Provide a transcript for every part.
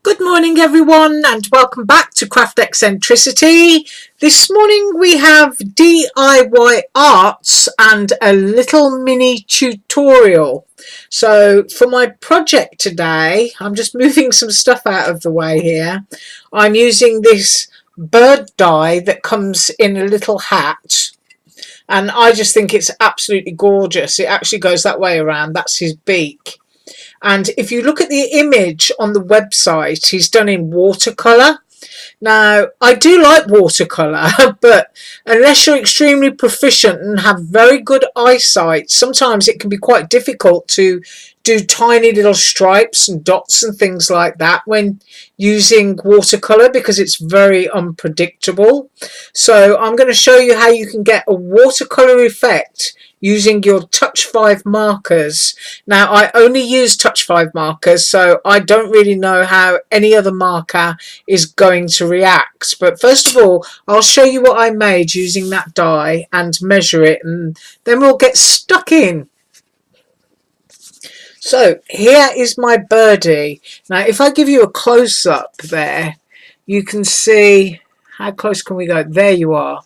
Good morning everyone and welcome back to Craft Eccentricity. This morning we have DIY arts and a little mini tutorial. So for my project today, I'm just moving some stuff out of the way here. I'm using this bird die that comes in a little hat. And I just think it's absolutely gorgeous. It actually goes that way around. That's his beak. And if you look at the image on the website, he's done in watercolour. Now, I do like watercolour, but unless you're extremely proficient and have very good eyesight, sometimes it can be quite difficult to do tiny little stripes and dots and things like that when using watercolour because it's very unpredictable. So I'm going to show you how you can get a watercolour effect using your Touch 5 markers. Now, I only use Touch 5 markers, so I don't really know how any other marker is going to react. But first of all, I'll show you what I made using that die and measure it, and then we'll get stuck in. So here is my birdie. Now, if I give you a close-up there, you can see, how close can we go? There you are.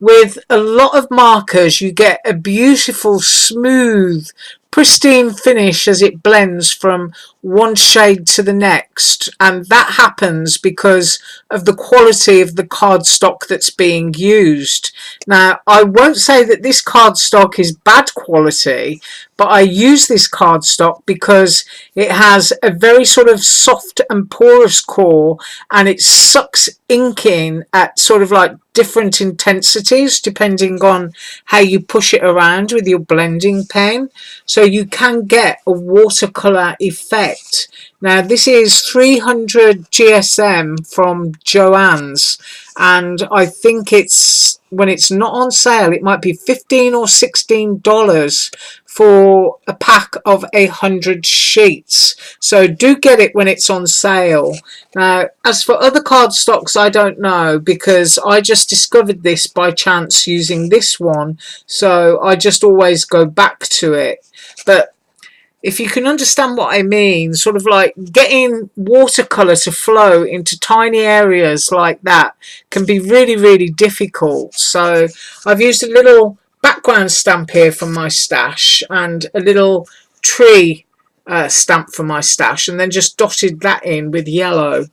With a lot of markers, you get a beautiful, smooth, pristine finish as it blends from one shade to the next. And that happens because of the quality of the cardstock that's being used. Now, I won't say that this cardstock is bad quality, but I use this cardstock because it has a very sort of soft and porous core, and it sucks ink in at sort of like different intensities depending on how you push it around with your blending pen, so you can get a watercolor effect. Now this is 300 GSM from Joann's, and I think it's, when it's not on sale, it might be $15 or $16 for a pack of 100 sheets. So do get it when it's on sale. Now, as for other cardstocks, I don't know, because I just discovered this by chance using this one, so I just always go back to it. But if you can understand what I mean, sort of like getting watercolour to flow into tiny areas like that can be really, really difficult. So I've used a little background stamp here from my stash and a little tree stamp from my stash, and then just dotted that in with yellow.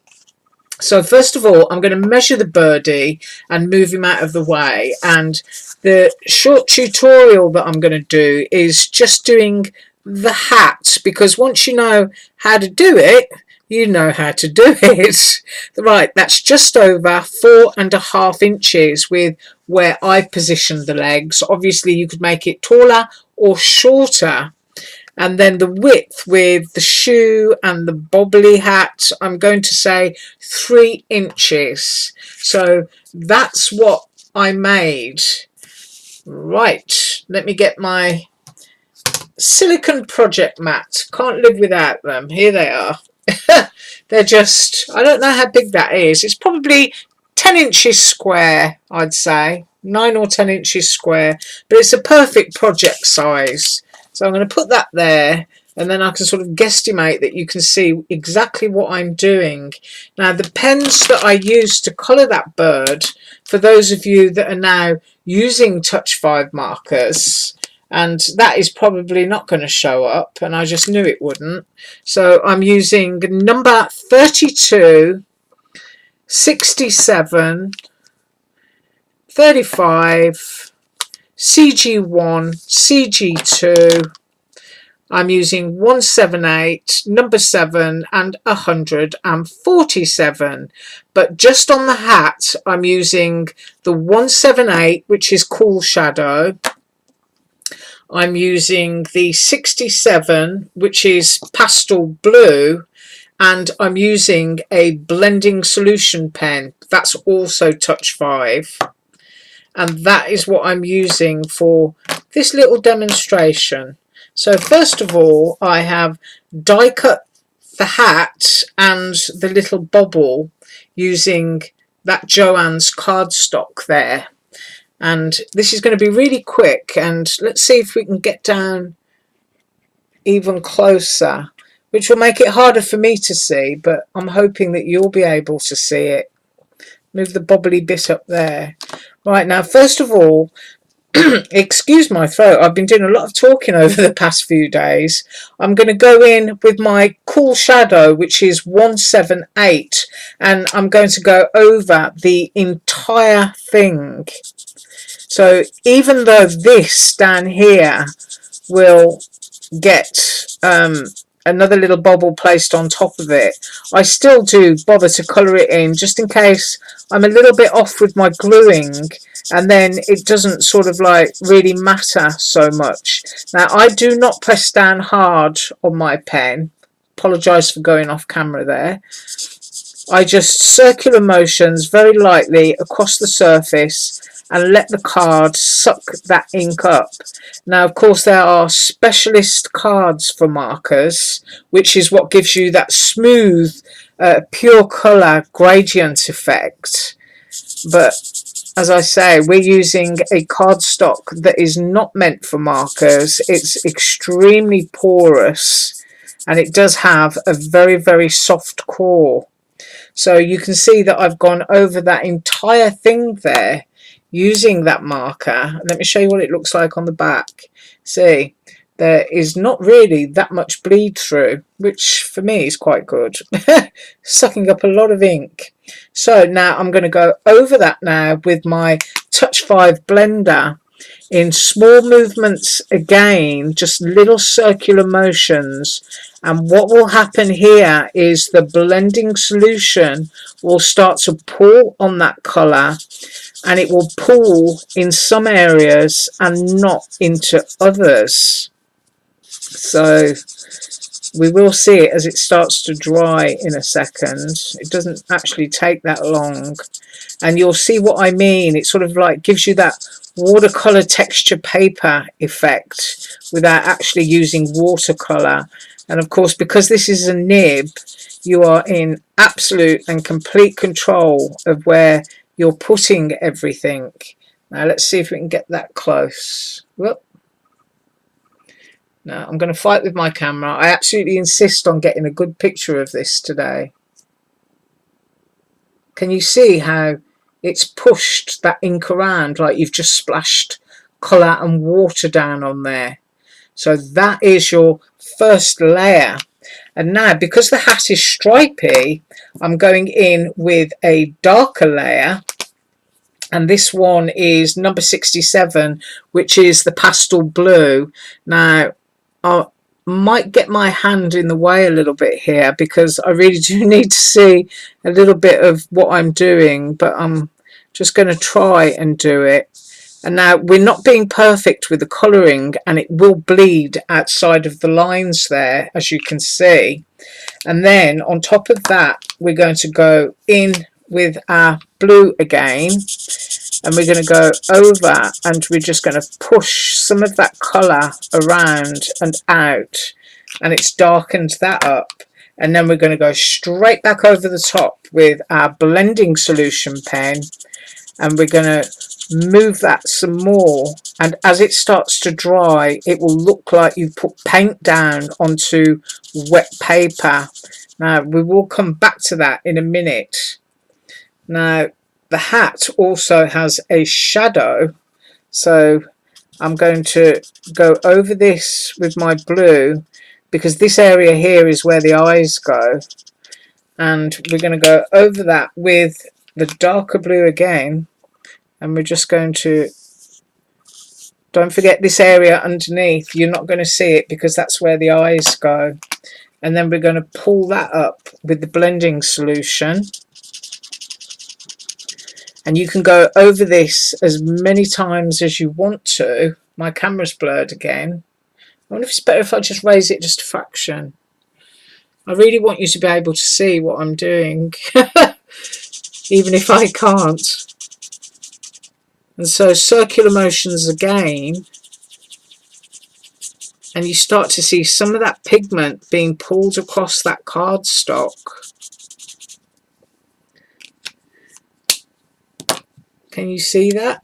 So first of all, I'm going to measure the birdie and move him out of the way. And the short tutorial that I'm going to do is just doing the hat, because once you know how to do it, you know how to do it. Right, that's just over 4.5 inches with where I positioned the legs. Obviously you could make it taller or shorter. And then the width with the shoe and the bobbly hat, I'm going to say 3 inches. So that's what I made. Right, let me get my silicone project mat. Can't live without them. Here they are. They're just, I don't know how big that is. It's probably 10 inches square, I'd say. 9 or 10 inches square. But it's a perfect project size. So I'm going to put that there, and then I can sort of guesstimate that you can see exactly what I'm doing. Now, the pens that I used to colour that bird, for those of you that are now using Touch 5 markers, and that is probably not going to show up, and I just knew it wouldn't. So I'm using number 32, 67, 35, CG1, CG2, I'm using 178, number 7 and 147, but just on the hat I'm using the 178, which is Cool Shadow. I'm using the 67, which is Pastel Blue, and I'm using a blending solution pen. That's also Touch 5. And that is what I'm using for this little demonstration. So first of all, I have die cut the hat and the little bobble using that Joann's cardstock there. And this is going to be really quick, and let's see if we can get down even closer. which will make it harder for me to see, but I'm hoping that you'll be able to see it. Move the bobbly bit up there. Right, now first of all, excuse my throat, I've been doing a lot of talking over the past few days. I'm going to go in with my cool shadow, which is 178, and I'm going to go over the entire thing. So even though this down here will get another little bubble placed on top of it, I still do bother to colour it in just in case I'm a little bit off with my gluing, and then it doesn't sort of like really matter so much. Now I do not press down hard on my pen, apologise for going off camera there. I just circular motions very lightly across the surface and let the card suck that ink up. Now, of course, there are specialist cards for markers, which is what gives you that smooth, pure colour gradient effect. But as I say, we're using a cardstock that is not meant for markers. It's extremely porous, and it does have a very, very soft core. So you can see that I've gone over that entire thing there using that marker. Let me show you what it looks like on the back. See, there is not really that much bleed through, which for me is quite good. Sucking up a lot of ink. So now I'm going to go over that now with my Touch 5 blender in small movements again, just little circular motions. And what will happen here is the blending solution will start to pull on that colour, and it will pull in some areas and not into others. So we will see it as it starts to dry in a second. It doesn't actually take that long, and you'll see what I mean. It sort of like gives you that watercolor texture paper effect without actually using watercolor. And of course, because this is a nib, you are in absolute and complete control of where you're putting everything. Now let's see if we can get that close. Whoop. Now I'm going to fight with my camera. I absolutely insist on getting a good picture of this today. Can you see how it's pushed that ink around like you've just splashed colour and water down on there? So that is your first layer. And now, because the hat is stripy, I'm going in with a darker layer. And this one is number 67, which is the pastel blue. Now, I might get my hand in the way a little bit here because I really do need to see a little bit of what I'm doing, but I'm just going to try and do it. And now we're not being perfect with the colouring, and it will bleed outside of the lines there, as you can see. And then on top of that, we're going to go in with our blue again, and we're going to go over, and we're just going to push some of that colour around and out, and it's darkened that up. And then we're going to go straight back over the top with our blending solution pen, and we're going to move that some more, and as it starts to dry, it will look like you've put paint down onto wet paper. Now we will come back to that in a minute. Now the hat also has a shadow, so I'm going to go over this with my blue, because this area here is where the eyes go, and we're going to go over that with the darker blue again. And we're just going to, don't forget this area underneath, you're not going to see it because that's where the eyes go. And then we're going to pull that up with the blending solution. And you can go over this as many times as you want to. My camera's blurred again. I wonder if it's better if I just raise it just a fraction. I really want you to be able to see what I'm doing, even if I can't. And so circular motions again, and you start to see some of that pigment being pulled across that cardstock. Can you see that?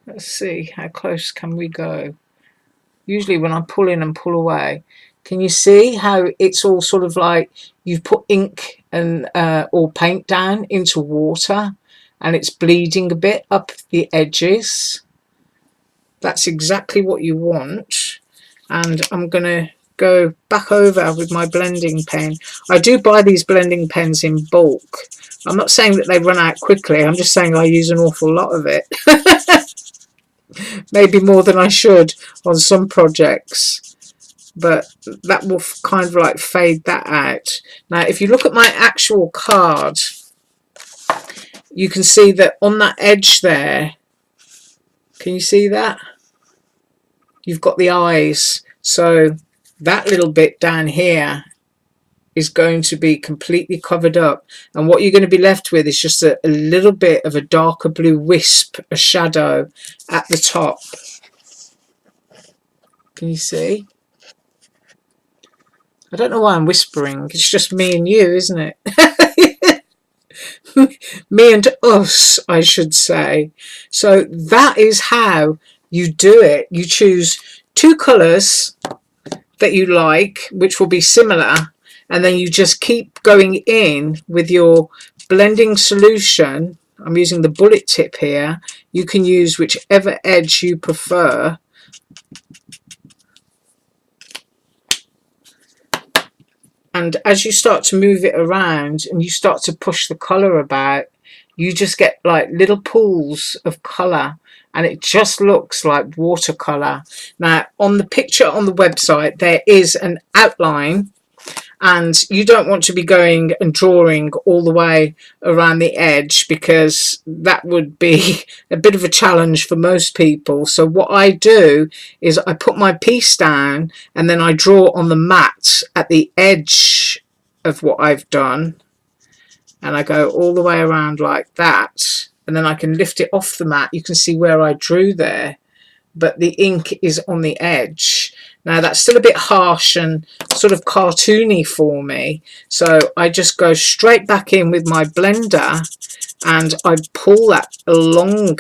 Let's see, how close can we go? Usually when I pull in and pull away, can you see how it's all sort of like you've put ink and or paint down into water and it's bleeding a bit up the edges? That's exactly what you want. And I'm going to go back over with my blending pen. I do buy these blending pens in bulk. I'm not saying that they run out quickly. I'm just saying I use an awful lot of it. Maybe more than I should on some projects. But that will kind of like fade that out. Now, if you look at my actual card, you can see that on that edge there, can you see that? You've got the eyes. So that little bit down here is going to be completely covered up, and what you're going to be left with is just a little bit of a darker blue wisp, a shadow at the top. Can you see? I don't know why I'm whispering. It's just me and you, isn't it? Me and us, I should say. So that is how you do it. You choose two colours that you like, which will be similar, and then you just keep going in with your blending solution. I'm using the bullet tip here. You can use whichever edge you prefer. And as you start to move it around and you start to push the colour about, you just get like little pools of colour, and it just looks like watercolour. Now, on the picture on the website, there is an outline, and you don't want to be going and drawing all the way around the edge, because that would be a bit of a challenge for most people. So what I do is I put my piece down and then I draw on the mat at the edge of what I've done, and I go all the way around like that, and then I can lift it off the mat. You can see where I drew there, but the ink is on the edge. Now that's still a bit harsh and sort of cartoony for me, so I just go straight back in with my blender and I pull that along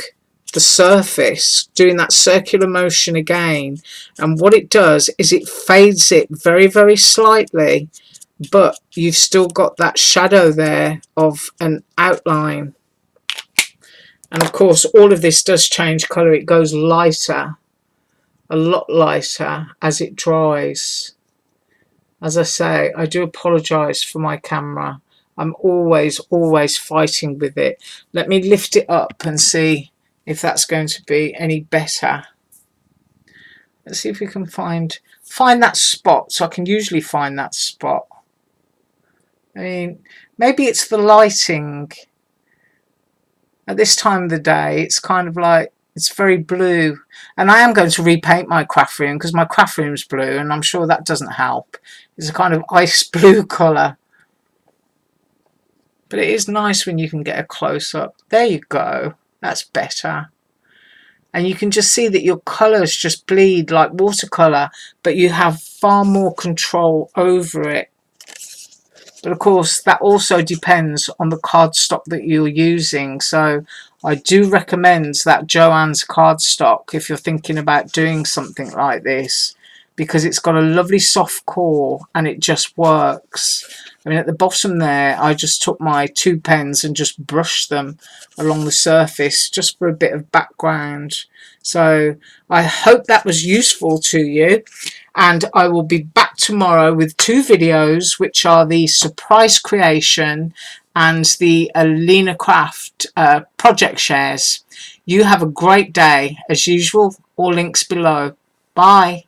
the surface, doing that circular motion again, and what it does is it fades it very, very slightly, but you've still got that shadow there of an outline. And of course all of this does change colour. It goes lighter, a lot lighter as it dries. As I say, I do apologise for my camera. I'm always fighting with it. Let me lift it up and see if that's going to be any better. Let's see if we can find that spot. So I can usually find that spot. I mean, maybe it's the lighting. At this time of the day, it's kind of like, it's very blue, and I am going to repaint my craft room because my craft room's blue, and I'm sure that doesn't help. It's a kind of ice blue colour, but it is nice when you can get a close-up. There you go, that's better. And you can just see that your colours just bleed like watercolour, but you have far more control over it. But of course that also depends on the cardstock that you're using. So I do recommend that Joann's cardstock if you're thinking about doing something like this, because it's got a lovely soft core and it just works. I mean, at the bottom there, I just took my 2 pens and just brushed them along the surface just for a bit of background. So I hope that was useful to you, and I will be back tomorrow with 2 videos, which are the surprise creation and the Alina Craft project shares. You have a great day. As usual, all links below. Bye.